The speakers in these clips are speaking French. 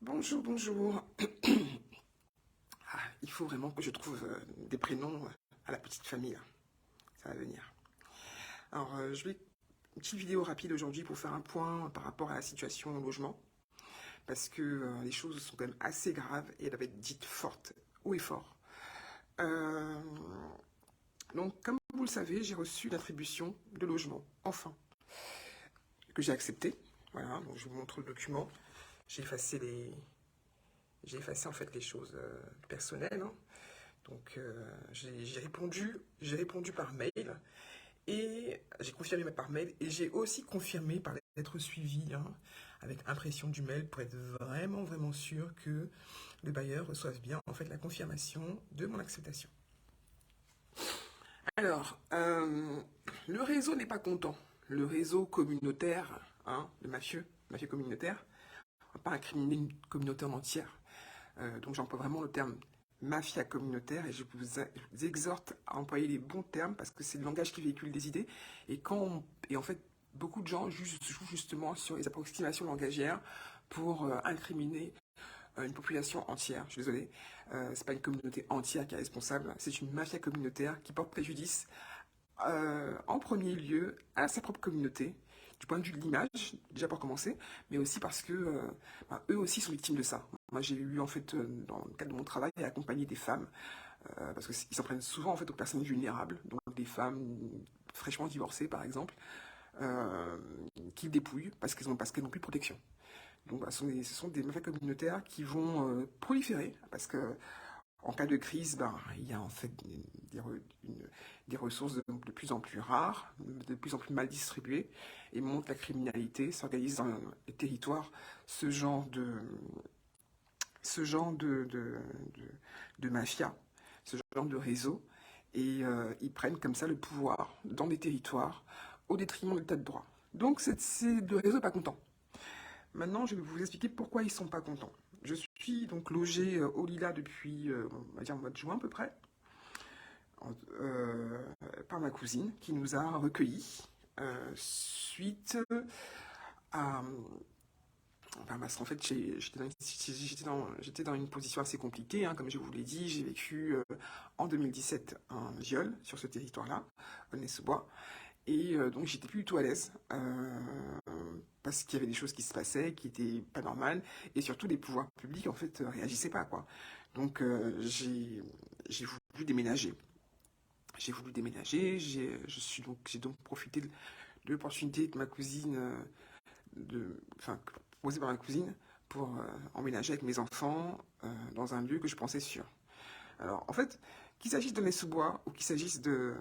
Bonjour, bonjour. Il faut vraiment que je trouve des prénoms à la petite famille, là. Ça va venir. Alors, je vais une petite vidéo rapide aujourd'hui pour faire un point par rapport à la situation au logement, parce que les choses sont quand même assez graves et elles doivent être dites fortes, haut et fort. Euh, donc, comme vous le savez, j'ai reçu l'attribution de logement, enfin, que j'ai accepté. Voilà, donc je vous montre le document. J'ai effacé j'ai effacé en fait les choses personnelles, hein. Donc j'ai répondu par mail et j'ai confirmé par mail et j'ai aussi confirmé par lettre suivie, hein, avec impression du mail pour être vraiment vraiment sûr que le bailleur reçoive bien en fait la confirmation de mon acceptation. Alors, le réseau n'est pas content. Le réseau communautaire, hein, mafieux communautaire, on va pas incriminer une communauté en entière. Donc j'emploie vraiment le terme mafia communautaire et je vous exhorte à employer les bons termes parce que c'est le langage qui véhicule des idées et en fait beaucoup de gens jouent justement sur les approximations langagières pour incriminer une population entière. Je suis désolé, c'est pas une communauté entière qui est responsable, c'est une mafia communautaire qui porte préjudice en premier lieu à sa propre communauté, du point de vue de l'image, déjà pour commencer, mais aussi parce que eux aussi sont victimes de ça. Moi, j'ai eu en fait, dans le cadre de mon travail, à accompagner des femmes, parce qu'ils s'en prennent souvent en fait aux personnes vulnérables, donc des femmes fraîchement divorcées par exemple, euh, qui dépouillent parce qu'elles n'ont plus de protection. Donc, bah, ce sont des mafias communautaires qui vont proliférer parce que en cas de crise, ben, il y a en fait des ressources de plus en plus rares, de plus en plus mal distribuées, et montre la criminalité s'organise dans les territoires. Ce genre de, ce genre de mafia, ce genre de réseau, et ils prennent comme ça le pouvoir dans des territoires au détriment de l'état de droit. Donc le réseau n'est pas content. Maintenant, je vais vous expliquer pourquoi ils ne sont pas contents. Je suis donc logé au Lila depuis, on va dire, le mois de juin à peu près, euh, par ma cousine qui nous a recueillis suite à... Enfin, parce qu'en fait, j'étais dans une position assez compliquée, hein, comme je vous l'ai dit. J'ai vécu en 2017 un viol sur ce territoire-là, Aulnay-sous-Bois. Et donc j'étais plus du tout à l'aise parce qu'il y avait des choses qui se passaient qui étaient pas normales et surtout les pouvoirs publics en fait réagissaient pas quoi. Donc j'ai voulu déménager. J'ai voulu déménager. J'ai donc profité de l'opportunité de ma cousine enfin proposée par ma cousine pour emménager avec mes enfants dans un lieu que je pensais sûr. Alors, en fait, qu'il s'agisse de Sous-Bois ou qu'il s'agisse de,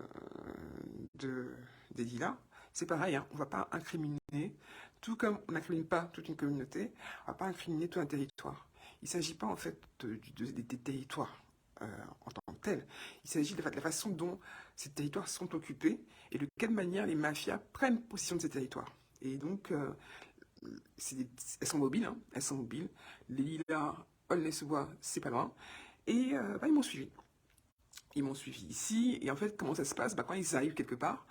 des Lilas, c'est pareil, hein, on ne va pas incriminer, tout comme on n'incrimine pas toute une communauté, on ne va pas incriminer tout un territoire. Il ne s'agit pas en fait des territoires en tant que tels, il s'agit de la façon dont ces territoires sont occupés et de quelle manière les mafias prennent possession de ces territoires. Et donc, elles sont mobiles, hein, elles sont mobiles. Les Lilas, Aulnay-sous-Bois, c'est pas loin. Et bah, ils m'ont suivi. Ils m'ont suivi ici. Et en fait, comment ça se passe? Bah, quand ils arrivent quelque part,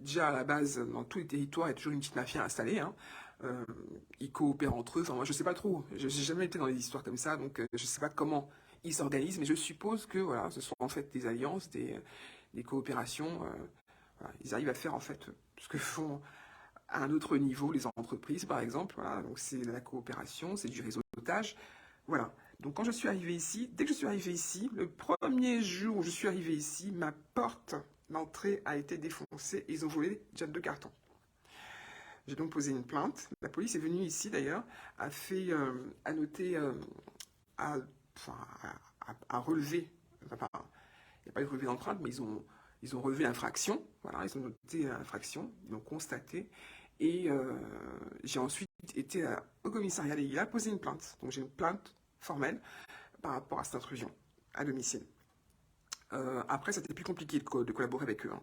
déjà à la base, dans tous les territoires, il y a toujours une petite mafia installée, hein. Euh, ils coopèrent entre eux. Enfin, moi, je sais pas trop. Je n'ai jamais été dans des histoires comme ça, donc je sais pas comment ils s'organisent, mais je suppose que voilà, ce sont en fait des alliances, des coopérations. Voilà. Ils arrivent à faire en fait ce que font à un autre niveau les entreprises, par exemple. Voilà. Donc c'est de la coopération, c'est du réseautage. Voilà. Donc quand je suis arrivé ici, dès que je suis arrivé ici, le premier jour où je suis arrivé ici, ma porte d'entrée a été défoncée et ils ont volé déjà 2 cartons. J'ai donc posé une plainte. La police est venue ici d'ailleurs, a noté, a, enfin, a relevé, enfin, il n'y a pas eu de relevé d'empreinte, mais ils ont relevé l'infraction. Voilà, ils ont noté l'infraction, ils l'ont constaté. Et j'ai ensuite été au commissariat des Lilas poser une plainte. Donc j'ai une plainte formelle par rapport à cette intrusion à domicile. Après, c'était plus compliqué de collaborer avec eux, hein.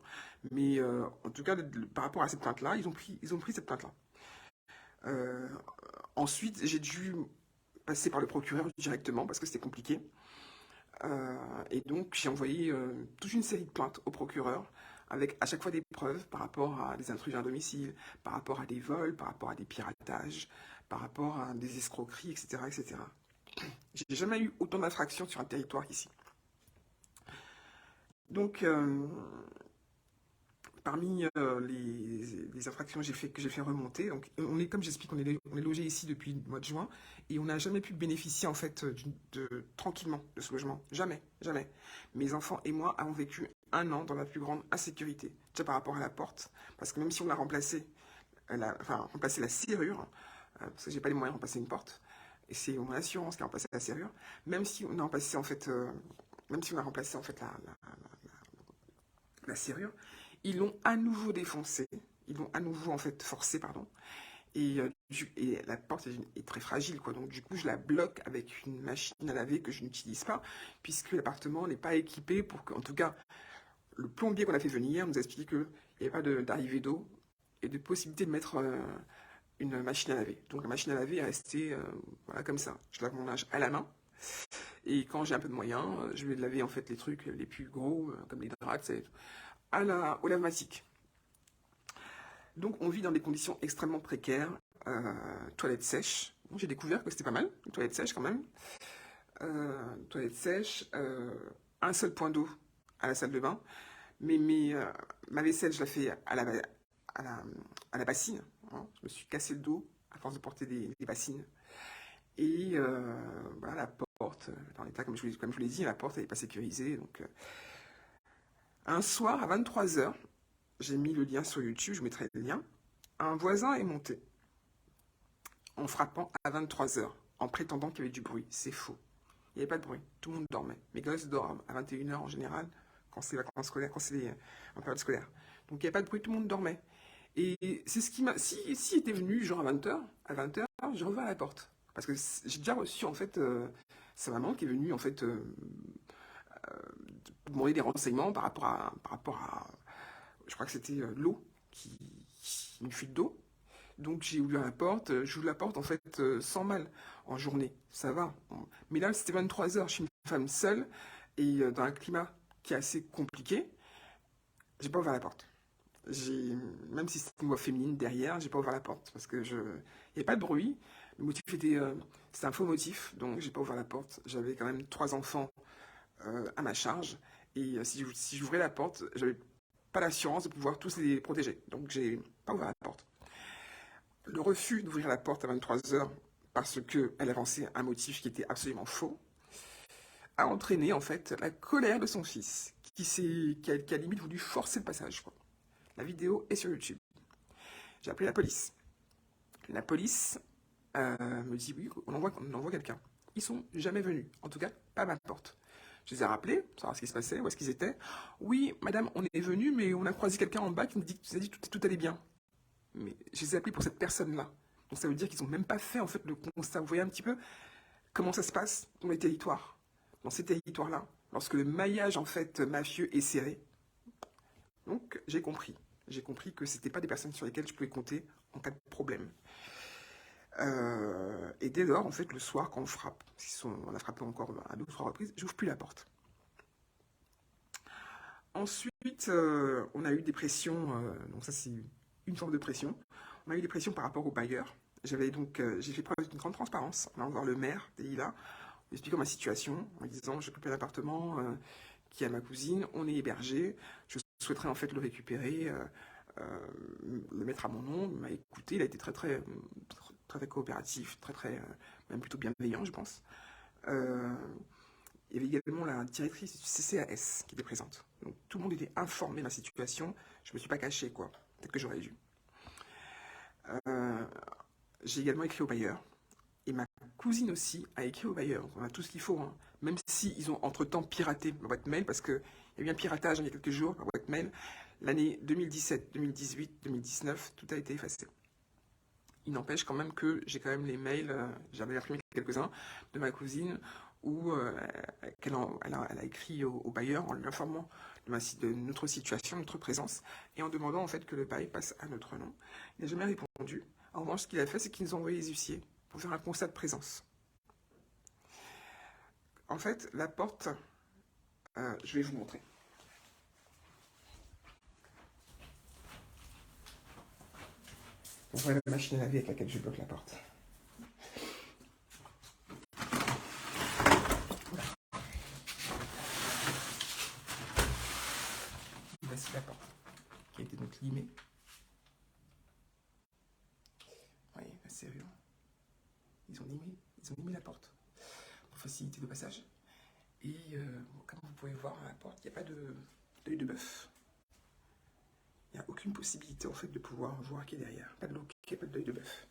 Mais en tout cas, par rapport à cette plainte-là, ils ont pris cette plainte-là. Euh, Ensuite, j'ai dû passer par le procureur directement parce que c'était compliqué. Et donc, j'ai envoyé toute une série de plaintes au procureur avec à chaque fois des preuves par rapport à des intrusions à domicile, par rapport à des vols, par rapport à des piratages, par rapport à des escroqueries, etc. etc. J'ai jamais eu autant d'infractions sur un territoire qu'ici. Donc, parmi les infractions que j'ai fait remonter, donc comme j'explique, on est logé ici depuis le mois de juin et on n'a jamais pu bénéficier en fait tranquillement de ce logement. Jamais, jamais. Mes enfants et moi avons vécu un an dans la plus grande insécurité. Déjà par rapport à la porte, parce que même si on a remplacé, remplacé la serrure, parce que j'ai pas les moyens de remplacer une porte, et c'est mon assurance qui a remplacé la serrure, même si on a remplacé en fait, la serrure, ils l'ont à nouveau défoncé, ils l'ont à nouveau en fait forcé, pardon, et la porte est très fragile, quoi. Donc du coup, je la bloque avec une machine à laver que je n'utilise pas, puisque l'appartement n'est pas équipé pour que, en tout cas, le plombier qu'on a fait venir nous a expliqué qu'il n'y avait pas d'arrivée d'eau et de possibilité de mettre une machine à laver. Donc la machine à laver est restée voilà, comme ça. Je lave mon linge à la main. Et quand j'ai un peu de moyens, je vais laver en fait les trucs les plus gros, comme les draps, au lave-matic. Donc on vit dans des conditions extrêmement précaires. Toilettes sèches. Bon, j'ai découvert que c'était pas mal, une toilette sèche quand même. Toilette sèche, un seul point d'eau à la salle de bain. Ma vaisselle, je la fais à la, à la bassine. Hein. Je me suis cassé le dos à force de porter des bassines. Et voilà, la porte, dans l'état, comme je vous l'ai dit, la porte n'est pas sécurisée. Donc, un soir, à 23h, j'ai mis le lien sur YouTube, je vous mettrai le lien. Un voisin est monté en frappant à 23h, en prétendant qu'il y avait du bruit. C'est faux. Il n'y avait pas de bruit. Tout le monde dormait. Mes gosses dorment à 21h en général, quand c'est vacances scolaires, quand c'est en période scolaire. Donc il n'y avait pas de bruit, tout le monde dormait. Et c'est ce qui m'a. Si était venu, genre à 20h, j'ai ouvert la porte. Parce que j'ai déjà reçu, en fait, sa maman qui est venue, en fait, demander des renseignements par rapport à je crois que c'était l'eau, une fuite d'eau. Donc j'ai ouvert la porte, j'ouvre la porte en fait sans mal en journée, ça va. Mais là c'était 23h, je suis une femme seule et dans un climat qui est assez compliqué, j'ai pas ouvert la porte. Même si c'était une voix féminine derrière, j'ai pas ouvert la porte parce que il n'y avait pas de bruit. Le motif c'était un faux motif, donc j'ai pas ouvert la porte. J'avais quand même 3 enfants à ma charge et si j'ouvrais la porte, j'avais pas l'assurance de pouvoir tous les protéger. Donc j'ai pas ouvert la porte. Le refus d'ouvrir la porte à 23h parce qu'elle avançait un motif qui était absolument faux a entraîné en fait la colère de son fils qui a limite voulu forcer le passage. Quoi. La vidéo est sur YouTube. J'ai appelé la police. La police me dit oui, on envoie quelqu'un. Ils sont jamais venus, en tout cas pas à ma porte. Je les ai rappelés, pour savoir ce qui se passait, où est-ce qu'ils étaient. Oui, madame, on est venu, mais on a croisé quelqu'un en bas qui nous a dit que tout allait bien. Mais je les ai appelés pour cette personne-là. Donc ça veut dire qu'ils n'ont même pas fait en fait le constat. Vous voyez un petit peu comment ça se passe dans les territoires, dans ces territoires-là, lorsque le maillage en fait mafieux est serré. Donc j'ai compris. J'ai compris que c'était pas des personnes sur lesquelles je pouvais compter en cas de problème. Et dès lors, en fait, le soir, quand on frappe, on a frappé encore à 2 ou 3 reprises, j'ouvre plus la porte. Ensuite, on a eu des pressions, donc ça c'est une forme de pression. On a eu des pressions par rapport au bailleur. J'ai fait preuve d'une grande transparence en allant voir le maire des Lilas, en expliquant ma situation, en lui disant j'occupe un appartement qui est à ma cousine, on est hébergé, je souhaiterais en fait le récupérer, le mettre à mon nom. Il m'a écouté, il a été très coopératif, même plutôt bienveillant, je pense. Il y avait également la directrice du CCAS qui était présente. Donc tout le monde était informé de ma situation. Je ne me suis pas caché, quoi. Peut-être que j'aurais dû. J'ai également écrit au bailleur. Et ma cousine aussi a écrit au bailleur. On a tout ce qu'il faut. Hein. Même s'ils ont entre-temps piraté ma boîte mail, parce qu'il y a eu un piratage il y a quelques jours, ma boîte mail, l'année 2017, 2018, 2019, tout a été effacé. Il n'empêche quand même que j'ai quand même les mails, j'avais imprimé quelques-uns, de ma cousine, où elle a écrit au bailleur en lui informant de notre situation, notre présence, et en demandant en fait que le bail passe à notre nom. Il n'a jamais répondu. En revanche, ce qu'il a fait, c'est qu'il nous a envoyé les huissiers pour faire un constat de présence. En fait, la porte, je vais vous montrer. On voit la machine à laver avec laquelle je bloque la porte. ils ont limé la porte pour faciliter le passage. Et comme vous pouvez voir à la porte, il n'y a pas d'œil de bœuf. Il n'y a aucune possibilité en fait de pouvoir voir qui est derrière. Pas de look, pas d'œil de bœuf.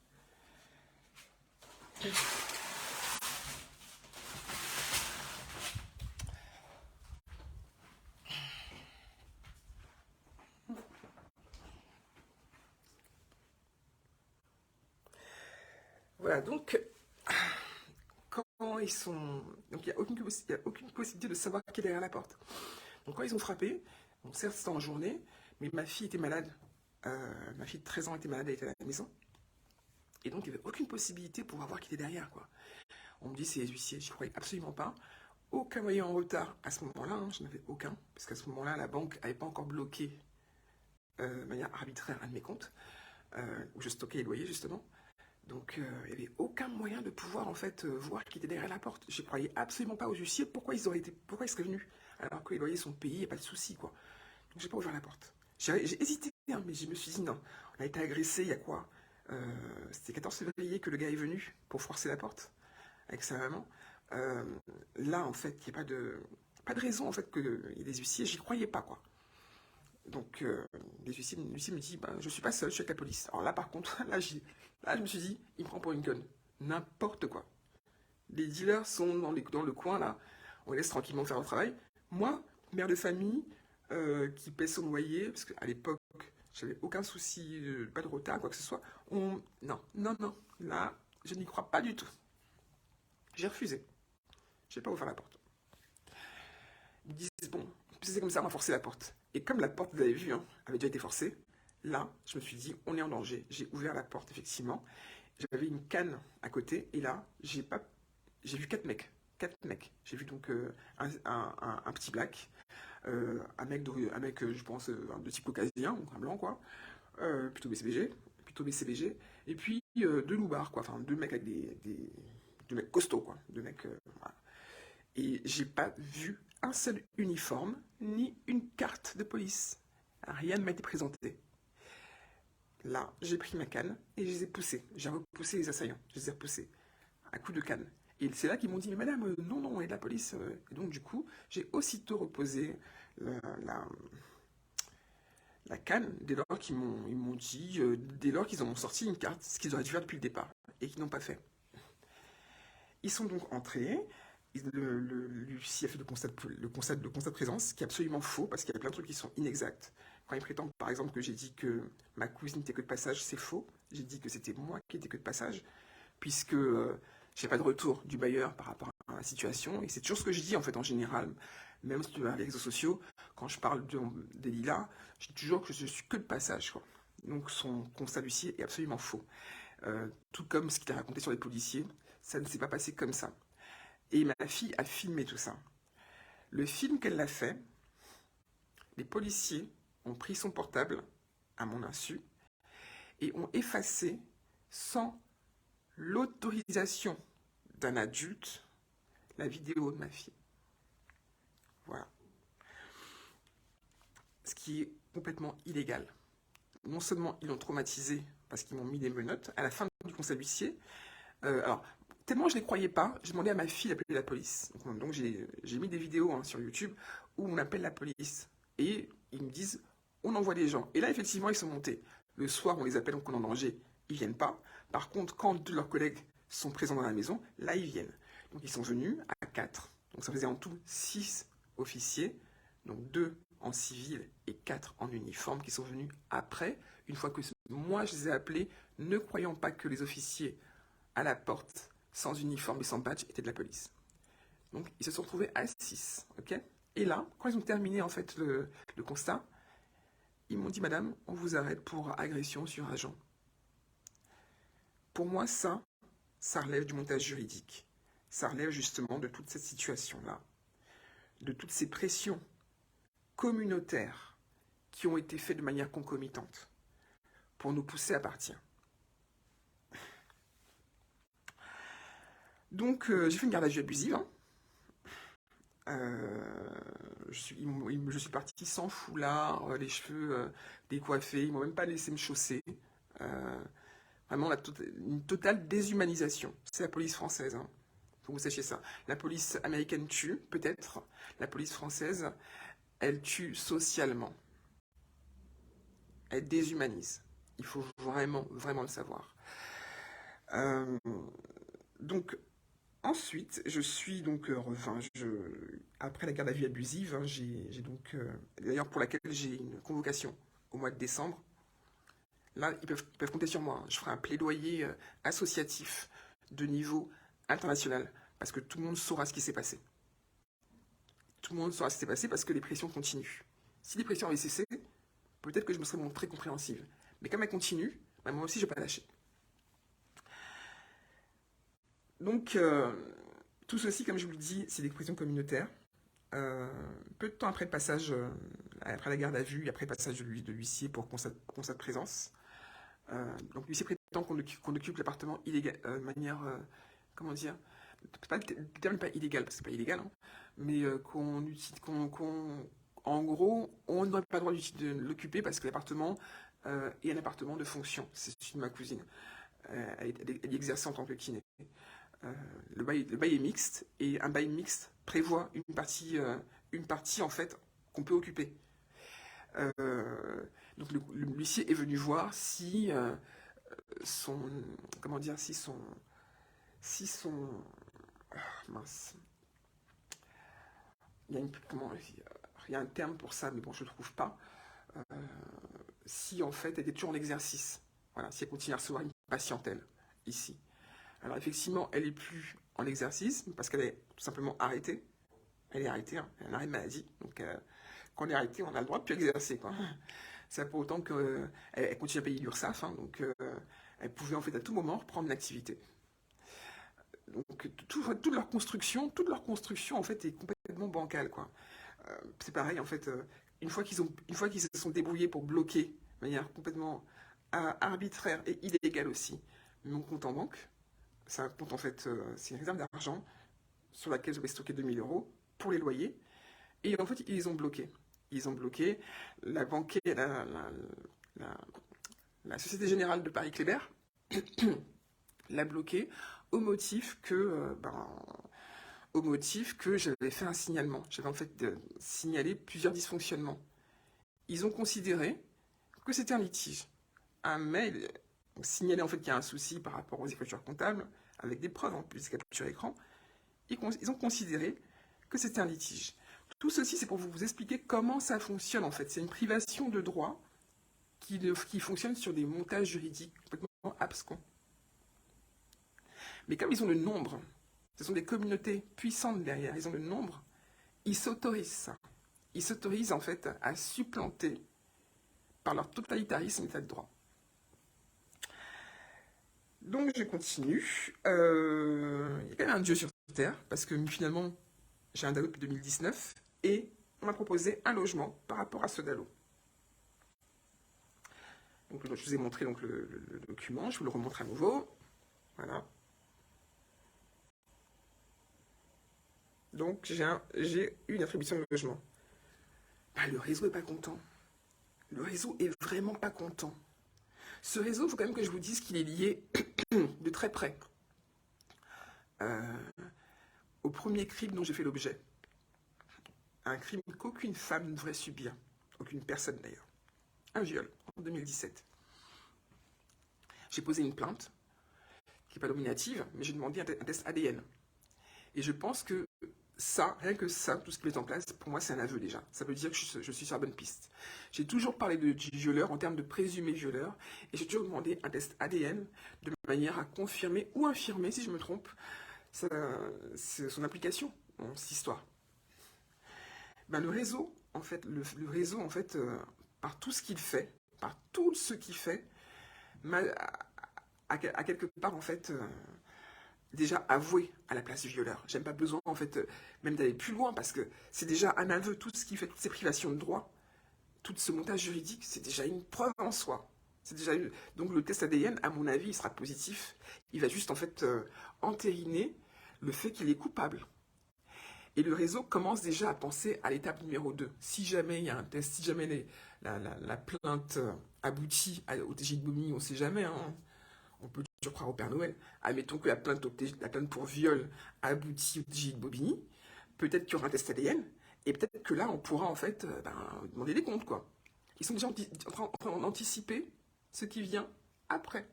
Voilà, donc quand ils sont... Donc il n'y a aucune possibilité de savoir qui est derrière la porte. Donc quand ils ont frappé, bon, certes c'était en journée, mais ma fille était malade. Ma fille de 13 ans était malade, elle était à la maison. Et donc il n'y avait aucune possibilité pour voir qui était derrière, quoi. On me dit c'est les huissiers, je ne croyais absolument pas. Aucun moyen en retard à ce moment-là, hein, je n'avais aucun, parce qu'à ce moment-là, la banque n'avait pas encore bloqué de manière arbitraire un de mes comptes, où je stockais les loyers justement. Donc il n'y avait aucun moyen de pouvoir en fait voir qui était derrière la porte. Je ne croyais absolument pas aux huissiers, pourquoi ils seraient venus alors que les loyers sont payés, il n'y a pas de souci, quoi. Donc j'ai pas ouvert la porte. J'ai hésité, hein, mais je me suis dit non, on a été agressé, il y a quoi C'était 14 février que le gars est venu pour forcer la porte avec sa maman. Euh, Là, en fait, il n'y a pas de raison en fait qu'il y ait des huissiers, j'y croyais pas, quoi. Donc, l'huissier me dit, bah, je suis pas seul, je suis avec la police. Alors là, par contre, là, je me suis dit, il me prend pour une conne. N'importe quoi. Les dealers sont dans le coin, là. On les laisse tranquillement faire leur travail. Moi, mère de famille, qui paie son loyer, parce qu'à l'époque, j'avais aucun souci, pas de retard, quoi que ce soit. Non, non, non. Là, je n'y crois pas du tout. J'ai refusé. Je n'ai pas ouvert la porte. Ils me disent, bon, c'est comme ça, on va forcer la porte. Et comme la porte, vous avez vu, hein, avait déjà été forcée, là, je me suis dit, on est en danger. J'ai ouvert la porte, effectivement. J'avais une canne à côté, et là, j'ai vu 4 mecs. 4 mecs. J'ai vu donc un petit black, un mec je pense, de type caucasien, donc un blanc, quoi, plutôt BCBG, et puis 2 loupards, quoi, enfin 2 mecs avec 2 mecs costauds, quoi, 2 mecs, voilà. Et j'ai pas vu un seul uniforme, ni une carte de police. Rien ne m'a été présenté. Là, j'ai pris ma canne et je les ai poussés. J'ai repoussé les assaillants. Je les ai repoussés à coups de canne. Et c'est là qu'ils m'ont dit, mais madame, non, non, on est de la police. Et donc, du coup, j'ai aussitôt reposé la, la, la canne dès lors ils m'ont dit, dès lors qu'ils ont sorti une carte, ce qu'ils auraient dû faire depuis le départ et qu'ils n'ont pas fait. Ils sont donc entrés. L'huissier a fait le constat de présence, qui est absolument faux, parce qu'il y a plein de trucs qui sont inexacts. Quand il prétend, par exemple, que j'ai dit que ma cousine n'était que de passage, c'est faux. J'ai dit que c'était moi qui étais que de passage, puisque j'ai pas de retour du bailleur par rapport à la situation. Et c'est toujours ce que je dis, en fait, en général, même sur les réseaux sociaux, quand je parle des lilas, je dis toujours que je suis que de passage, quoi. Donc son constat d'huissier est absolument faux. Tout comme ce qu'il a raconté sur les policiers, ça ne s'est pas passé comme ça. Et ma fille a filmé tout ça. Le film qu'elle a fait, les policiers ont pris son portable, à mon insu, et ont effacé, sans l'autorisation d'un adulte, la vidéo de ma fille. Voilà. Ce qui est complètement illégal. Non seulement ils l'ont traumatisé parce qu'ils m'ont mis des menottes, à la fin du conseil d'huissier, alors, tellement je ne les croyais pas, j'ai demandé à ma fille d'appeler la police. Donc j'ai mis des vidéos, hein, sur YouTube où on appelle la police. Et ils me disent, on envoie des gens. Et là, effectivement, ils sont montés. Le soir, on les appelle, donc on est en danger. Ils viennent pas. Par contre, quand 2 de leurs collègues sont présents dans la maison, là, ils viennent. Donc ils sont venus à 4. Donc ça faisait en tout 6 officiers. Donc 2 en civil et 4 en uniforme qui sont venus après, une fois que moi je les ai appelés, ne croyant pas que les officiers à la porte, sans uniforme et sans badge, étaient de la police. Donc ils se sont retrouvés à 6, ok. Et là, quand ils ont terminé en fait le constat, ils m'ont dit, madame, on vous arrête pour agression sur agent. Pour moi, ça relève du montage juridique. Ça relève justement de toute cette situation-là, de toutes ces pressions communautaires qui ont été faites de manière concomitante pour nous pousser à partir. Donc, j'ai fait une garde à vue abusive, hein. Je suis parti sans foulard, les cheveux décoiffés, ils m'ont même pas laissé me chausser. Vraiment une totale déshumanisation. C'est la police française, hein. Faut que vous sachiez ça. La police américaine tue, peut-être. La police française, elle tue socialement. Elle déshumanise. Il faut vraiment, vraiment le savoir. Euh, donc, ensuite, je suis donc, après la garde à vue abusive, hein, j'ai donc, d'ailleurs pour laquelle j'ai une convocation au mois de décembre. Là, ils peuvent compter sur moi, hein. Je ferai un plaidoyer associatif de niveau international, parce que tout le monde saura ce qui s'est passé. Tout le monde saura ce qui s'est passé parce que les pressions continuent. Si les pressions avaient cessé, peut-être que je me serais montrée compréhensive. Mais comme elles continuent, bah, moi aussi, je ne vais pas lâcher. Donc, tout ceci, comme je vous le dis, c'est des pressions communautaires. Peu de temps après le passage, après la garde à vue, après le passage de l'huissier pour constat de présence, donc l'huissier prétend qu'on occupe l'appartement illégal, de manière, comment dire, le terme n'est pas illégal, parce que c'est pas illégal, hein, mais en gros, on n'aurait pas le droit de l'occuper parce que l'appartement est un appartement de fonction. C'est celui de ma cousine. Elle exerçait en tant que kiné. Le bail est mixte et un bail mixte prévoit une partie en fait qu'on peut occuper. Donc l'huissier est venu voir si son comment dire si son mince il y a un terme pour ça mais bon je le trouve pas euh, si en fait elle est toujours en exercice, voilà, si elle continue à recevoir une patientèle ici. Alors effectivement, elle est plus en exercice parce qu'elle est tout simplement arrêtée. Elle est arrêtée, hein, elle a un arrêt de maladie. Donc quand on est arrêté, on a le droit de plus exercer, quoi. C'est pas autant qu'elle continue à payer l'URSSAF, hein, donc elle pouvait en fait à tout moment reprendre l'activité. Donc toute leur construction en fait est complètement bancale, quoi. C'est pareil en fait. Une fois qu'ils se sont débrouillés pour bloquer de manière complètement arbitraire et illégale aussi mon compte en banque. C'est un compte en fait, c'est une réserve d'argent sur laquelle je vais stocker 2000 € pour les loyers. Et en fait, ils ont bloqué. Ils ont bloqué la banquière, la, la Société Générale de Paris-Kléber l'a bloqué au motif que j'avais fait un signalement. J'avais en fait signalé plusieurs dysfonctionnements. Ils ont considéré que c'était un litige. Un mail signalait en fait qu'il y a un souci par rapport aux écritures comptables, avec des preuves en plus, des captures écran. Ils ont considéré que c'était un litige. Tout ceci, c'est pour vous expliquer comment ça fonctionne en fait. C'est une privation de droit qui fonctionne sur des montages juridiques complètement abscons. Mais comme ils ont le nombre, ce sont des communautés puissantes derrière, ils ont le nombre, ils s'autorisent ça. Ils s'autorisent en fait à supplanter par leur totalitarisme l'état de droit. Donc je continue. Il y a quand même un Dieu sur Terre, parce que finalement, j'ai un DALO depuis 2019, et on m'a proposé un logement par rapport à ce DALO. Donc je vous ai montré donc, le document, je vous le remontre à nouveau. Voilà. Donc j'ai une attribution de logement. Bah, le réseau n'est pas content. Le réseau est vraiment pas content. Ce réseau, il faut quand même que je vous dise qu'il est lié de très près au premier crime dont j'ai fait l'objet. Un crime qu'aucune femme ne devrait subir. Aucune personne d'ailleurs. Un viol en 2017. J'ai posé une plainte, qui n'est pas nominative, mais j'ai demandé un test ADN. Et je pense que ça, rien que ça, tout ce qui est en place, pour moi c'est un aveu déjà. Ça veut dire que je suis sur la bonne piste. J'ai toujours parlé du violeur en termes de présumé violeur, et j'ai toujours demandé un test ADN de manière à confirmer ou infirmer, si je me trompe, son application dans cette histoire. Ben, le réseau, en fait, par tout ce qu'il fait, a quelque part, en fait, déjà avoué à la place du violeur. J'aime pas besoin, en fait, même d'aller plus loin, parce que c'est déjà un aveu, tout ce qui fait, toutes ces privations de droit, tout ce montage juridique, c'est déjà une preuve en soi. Donc le test ADN, à mon avis, il sera positif. Il va juste, en fait, entériner le fait qu'il est coupable. Et le réseau commence déjà à penser à l'étape numéro 2. Si jamais il y a un test, si jamais la plainte aboutit au TJ de Bobigny, on ne sait jamais, hein. on peut toujours croire au Père Noël. Admettons que la plainte pour viol aboutit au TJ de Bobigny, peut-être qu'il y aura un test ADN, et peut-être que là, on pourra en fait demander des comptes, quoi. Ils sont déjà en train d'anticiper ce qui vient après.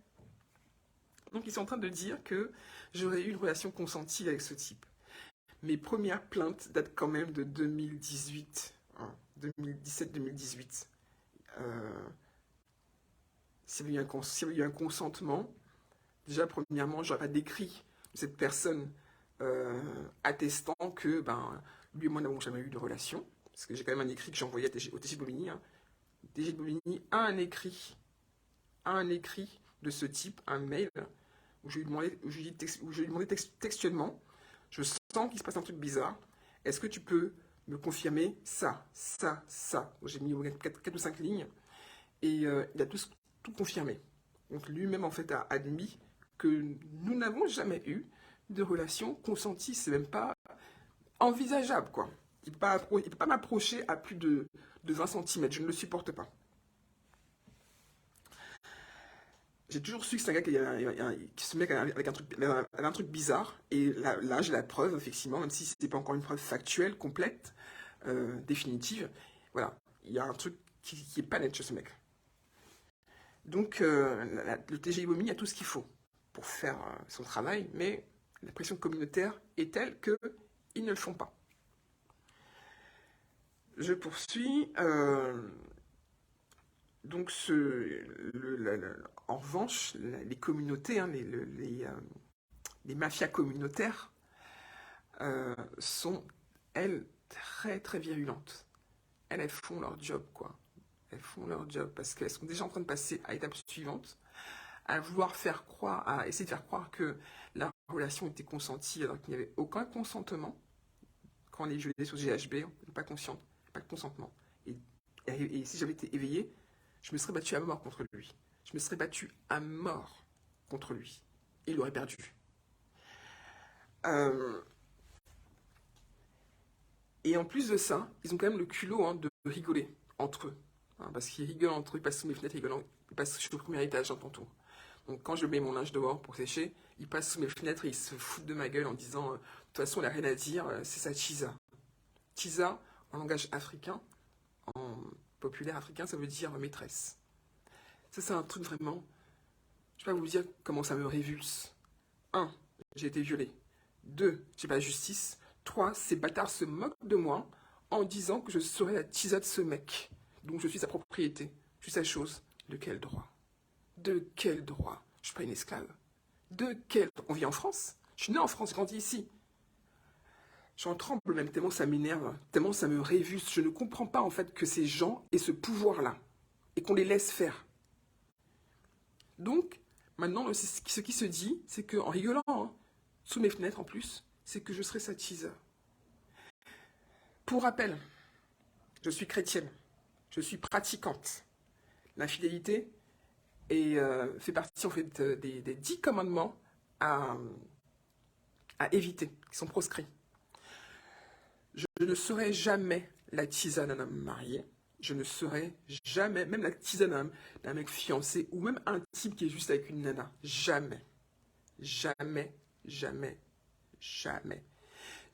Donc ils sont en train de dire que j'aurais eu une relation consentie avec ce type. Mes premières plaintes datent quand même de 2018, hein, 2017-2018. S'il y a eu un consentement, déjà premièrement, j'aurais pas décrit cette personne attestant que lui et moi n'avons jamais eu de relation. Parce que j'ai quand même un écrit que j'ai envoyé au TJ de Bobigny. Hein. TJ de Bobigny a un écrit de ce type, un mail, où je lui demandais textuellement, je sens qu'il se passe un truc bizarre, est-ce que tu peux me confirmer ça. J'ai mis 4 ou 5 lignes, et il a tout confirmé. Donc lui-même en fait a admis que nous n'avons jamais eu de relation consentie, c'est même pas envisageable, quoi. Il ne peut pas m'approcher à plus de 20 cm, je ne le supporte pas. J'ai toujours su que c'est un gars qui se met avec un truc bizarre. Et là j'ai la preuve, effectivement, même si ce n'est pas encore une preuve factuelle, complète, définitive. Voilà, il y a un truc qui est pas net chez ce mec. Donc, le TGI Bobigny a tout ce qu'il faut pour faire son travail, mais la pression communautaire est telle qu'ils ne le font pas. Je poursuis. Donc, en revanche, les communautés, hein, les mafias communautaires sont, elles, très très virulentes. Elles font leur job, quoi. Elles font leur job parce qu'elles sont déjà en train de passer à l'étape suivante, à vouloir à essayer de faire croire que la relation était consentie alors qu'il n'y avait aucun consentement. Quand on est violé sur GHB, on n'est pas consciente, pas de consentement. Et si j'avais été éveillé, je me serais battu à mort contre lui. Je me serais battu à mort contre lui. Et il aurait perdu. Et en plus de ça, ils ont quand même le culot de rigoler entre eux. Hein, parce qu'ils rigolent entre eux, ils passent sous mes fenêtres, ils passent sur le premier étage, j'entends tout. Donc quand je mets mon linge dehors pour sécher, ils passent sous mes fenêtres et ils se foutent de ma gueule en disant de toute façon, elle n'a rien à dire, c'est sa Tisa. Tisa, en langage africain, en populaire africain, ça veut dire maîtresse. Ça, c'est un truc vraiment. Je vais pas vous dire comment ça me révulse. 1. J'ai été violée. 2. J'ai pas la justice. 3. Ces bâtards se moquent de moi en disant que je serais la Tisa de ce mec. Donc je suis sa propriété. Je suis sa chose. De quel droit? De quel droit? Je suis pas une esclave. De quel... On vit en France. Je suis né en France, j'ai grandi ici. J'en tremble même tellement ça m'énerve, tellement ça me révulse. Je ne comprends pas en fait que ces gens aient ce pouvoir-là et qu'on les laisse faire. Donc, maintenant, ce qui se dit, c'est qu'en rigolant, hein, sous mes fenêtres en plus, c'est que je serai sa Tisa. Pour rappel, je suis chrétienne, je suis pratiquante. L'infidélité fait partie en fait des 10 commandements à éviter, qui sont proscrits. Je ne serai jamais la tisane d'un homme marié. Je ne serai jamais, même la tisane d'un mec fiancé, ou même un type qui est juste avec une nana. Jamais. Jamais, jamais, jamais.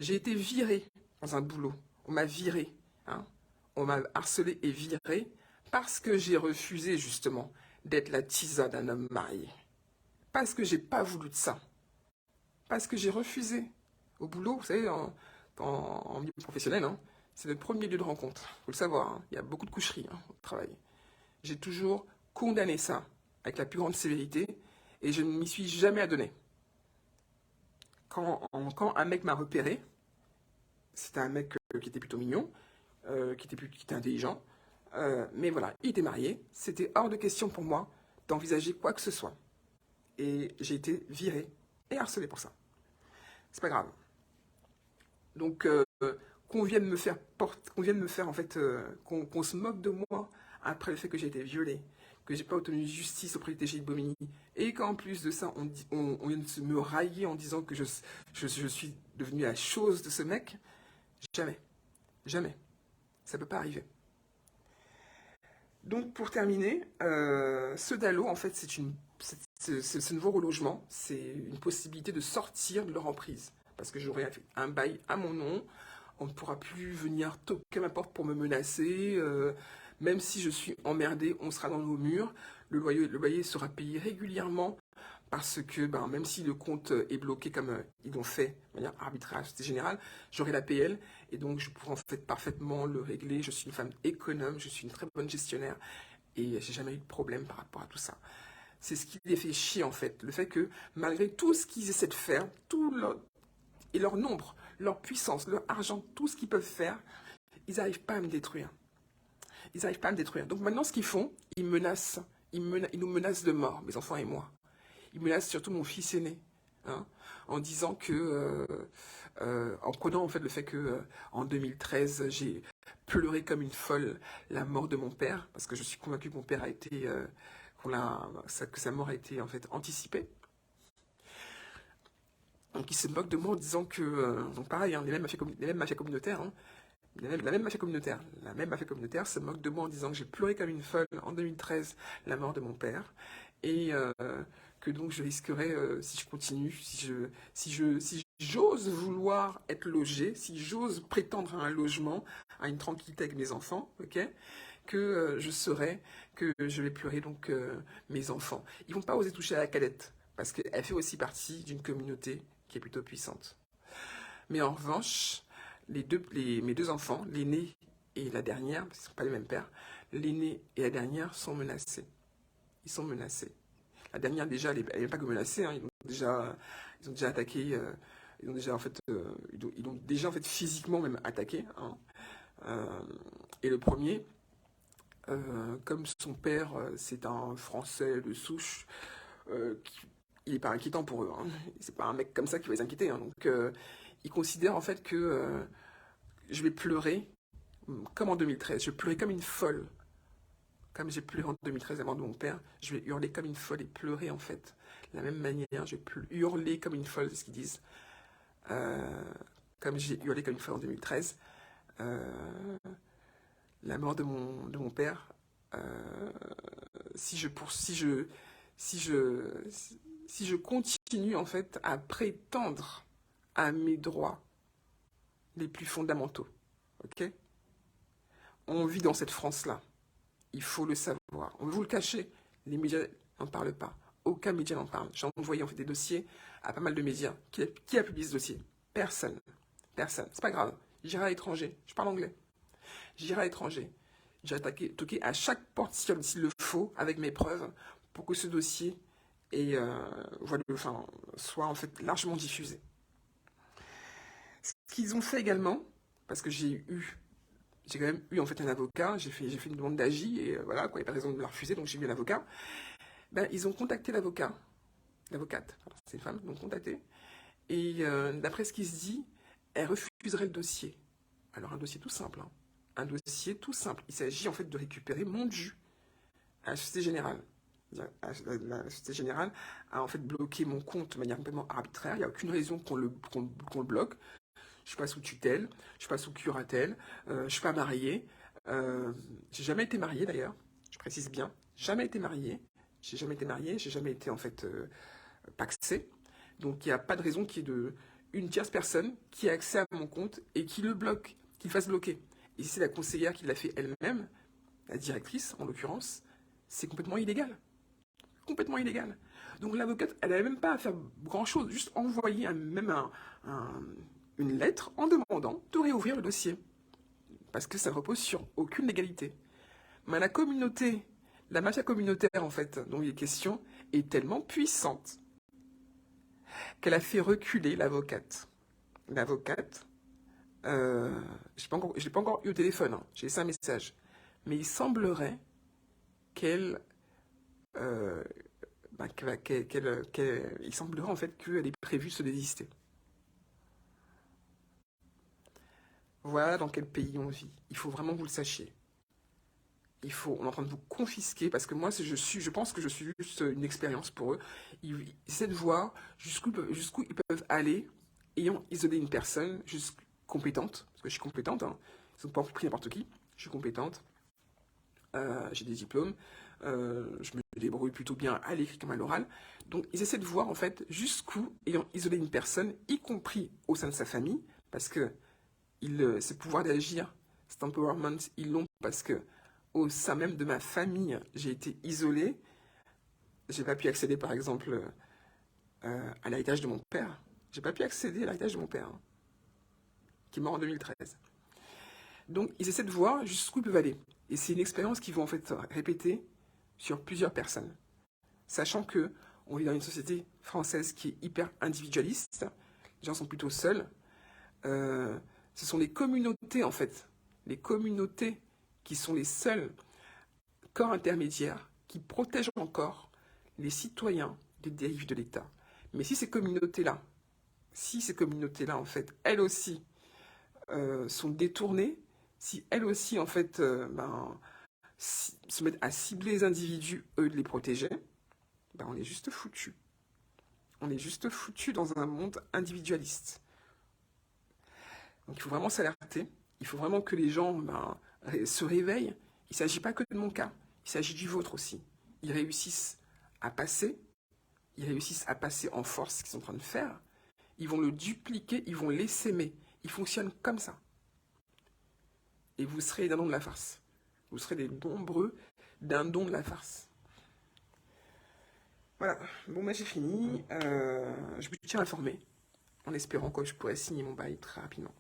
J'ai été viré dans un boulot. On m'a viré. Hein. On m'a harcelé et viré parce que j'ai refusé justement d'être la tisane d'un homme marié. Parce que j'ai pas voulu de ça. Parce que j'ai refusé. Au boulot, vous savez, en milieu professionnel, hein, c'est le premier lieu de rencontre. Il faut le savoir, hein, il y a beaucoup de coucheries au travail. J'ai toujours condamné ça avec la plus grande sévérité et je ne m'y suis jamais adonné. Quand un mec m'a repéré, c'était un mec qui était plutôt mignon, qui était intelligent, mais voilà, il était marié, c'était hors de question pour moi d'envisager quoi que ce soit. Et j'ai été viré et harcelé pour ça. C'est pas grave. Donc, qu'on vienne me faire en fait, qu'on se moque de moi après le fait que j'ai été violée, que j'ai pas obtenu justice auprès du TGI de Bobigny, et qu'en plus de ça, on vient de me railler en disant que je suis devenue la chose de ce mec, jamais. Jamais. Ça peut pas arriver. Donc, pour terminer, ce Dalo, en fait, ce nouveau relogement, c'est une possibilité de sortir de leur emprise. Parce que j'aurai un bail à mon nom, on ne pourra plus venir toquer à ma porte pour me menacer. Même si je suis emmerdé, on sera dans nos murs. Le loyer sera payé régulièrement parce que même si le compte est bloqué comme ils l'ont fait de manière arbitraire, c'était général, j'aurai la PL et donc je pourrai en fait parfaitement le régler. Je suis une femme économe, je suis une très bonne gestionnaire et j'ai jamais eu de problème par rapport à tout ça. C'est ce qui les fait chier en fait, le fait que malgré tout ce qu'ils essaient de faire, et leur nombre, leur puissance, leur argent, tout ce qu'ils peuvent faire, ils n'arrivent pas à me détruire. Ils n'arrivent pas à me détruire. Donc maintenant, ce qu'ils font, ils nous menacent de mort, mes enfants et moi. Ils menacent surtout mon fils aîné, hein, en disant que, en prenant en fait le fait que en 2013, j'ai pleuré comme une folle la mort de mon père, parce que je suis convaincu que mon père a été, que sa mort a été en fait anticipée. Donc ils se moquent de moi en disant que, donc pareil, hein, les mêmes mafias communautaires, hein, la même mafia communautaire se moque de moi en disant que j'ai pleuré comme une folle en 2013 la mort de mon père et que donc je risquerais, si je continue, si j'ose vouloir être logé, si j'ose prétendre à un logement, à une tranquillité avec mes enfants, ok, que que je vais pleurer donc mes enfants. Ils vont pas oser toucher à la cadette parce qu'elle fait aussi partie d'une communauté qui est plutôt puissante. Mais en revanche, mes deux enfants, l'aîné et la dernière, parce qu'ils ne sont pas les mêmes pères, l'aîné et la dernière sont menacés. Ils sont menacés. La dernière, déjà, elle n'est pas que menacée, hein, ils ont déjà attaqué, ils ont déjà en fait physiquement même attaqué. Hein. Et le premier, comme son père, c'est un Français de souche, il n'est pas inquiétant pour eux. Hein. C'est pas un mec comme ça qui va les inquiéter. Hein. Donc, ils considèrent en fait que je vais pleurer comme en 2013. Je vais pleurer comme une folle. Comme j'ai pleuré en 2013 avant de mon père, je vais hurler comme une folle et pleurer en fait. De la même manière, je vais hurler comme une folle, c'est ce qu'ils disent. Comme j'ai hurlé comme une folle en 2013. La mort de mon père, si je continue en fait à prétendre à mes droits les plus fondamentaux, ok? On vit dans cette France-là. Il faut le savoir. On veut vous le cacher. Les médias n'en parlent pas. Aucun média n'en parle. J'ai envoyé en fait des dossiers à pas mal de médias. Qui a publié ce dossier? Personne. Personne. C'est pas grave. J'irai à l'étranger. Je parle anglais. J'irai à l'étranger. J'irai toquer à chaque porte s'il le faut avec mes preuves pour que ce dossier soit en fait largement diffusé. Ce qu'ils ont fait également, parce que j'ai quand même eu en fait un avocat, j'ai fait une demande d'AJ et voilà, quoi, il n'y a pas de raison de me la refuser, donc j'ai eu un avocat. Ils ont contacté l'avocate, c'est une femme, ils l'ont contacté, et d'après ce qui se dit, elle refuserait le dossier. Alors un dossier tout simple, hein. Un dossier tout simple. Il s'agit en fait de récupérer mon dû à la Société Générale. La Société Générale a en fait bloqué mon compte de manière complètement arbitraire, il n'y a aucune raison qu'on le bloque. Je suis pas sous tutelle, je suis pas sous curatelle, je suis pas marié. J'ai jamais été marié d'ailleurs, je précise bien, jamais été marié. J'ai jamais été en fait pacsé. Donc il n'y a pas de raison qu'il y ait une tierce personne qui ait accès à mon compte et qui le bloque, qui le fasse bloquer. Et si c'est la conseillère qui l'a fait elle-même, la directrice en l'occurrence, c'est complètement illégal. Complètement illégal. Donc l'avocate, elle n'avait même pas à faire grand-chose, juste envoyer une lettre en demandant de réouvrir le dossier. Parce que ça ne repose sur aucune légalité. Mais la mafia communautaire en fait, dont il est question, est tellement puissante qu'elle a fait reculer l'avocate. L'avocate, je ne l'ai pas encore eu au téléphone, hein, j'ai laissé un message. Mais il semblerait qu'elle... il semblerait en fait qu'elle est prévue se désister. Voilà dans quel pays on vit. Il faut vraiment que vous le sachiez. On est en train de vous confisquer parce que moi, je pense que je suis juste une expérience pour eux. Ils essaient de voir jusqu'où ils peuvent aller ayant isolé une personne compétente, parce que je suis compétente, hein. Ils n'ont pas pris n'importe qui. Je suis compétente. J'ai des diplômes. Je me débrouille plutôt bien à l'écrit comme à l'oral. Donc ils essaient de voir en fait jusqu'où, ayant isolé une personne, y compris au sein de sa famille, parce que ce pouvoir d'agir, cet empowerment, ils l'ont parce que au sein même de ma famille, j'ai été isolé. J'ai pas pu accéder par exemple à l'héritage de mon père. J'ai pas pu accéder à l'héritage de mon père, hein, qui est mort en 2013. Donc ils essaient de voir jusqu'où ils peuvent aller. Et c'est une expérience qu'ils vont en fait répéter sur plusieurs personnes. Sachant que on vit dans une société française qui est hyper individualiste, les gens sont plutôt seuls. Euh, Ce sont les communautés en fait, les communautés qui sont les seuls corps intermédiaires qui protègent encore les citoyens des dérives de l'État. Mais si ces communautés-là en fait, elles aussi sont détournées, si elles aussi en fait se mettent à cibler les individus, eux de les protéger, ben on est juste foutu. On est juste foutu dans un monde individualiste. Donc il faut vraiment s'alerter. Il faut vraiment que les gens se réveillent. Il ne s'agit pas que de mon cas. Il s'agit du vôtre aussi. Ils réussissent à passer. Ils réussissent à passer en force ce qu'ils sont en train de faire. Ils vont le dupliquer. Ils vont l'essaimer. Ils fonctionnent comme ça. Et vous serez les dindons de la farce. Vous serez des nombreux dindons de la farce. Voilà. Bon, moi j'ai fini. Je vous tiens informé. En espérant que je pourrais signer mon bail très rapidement.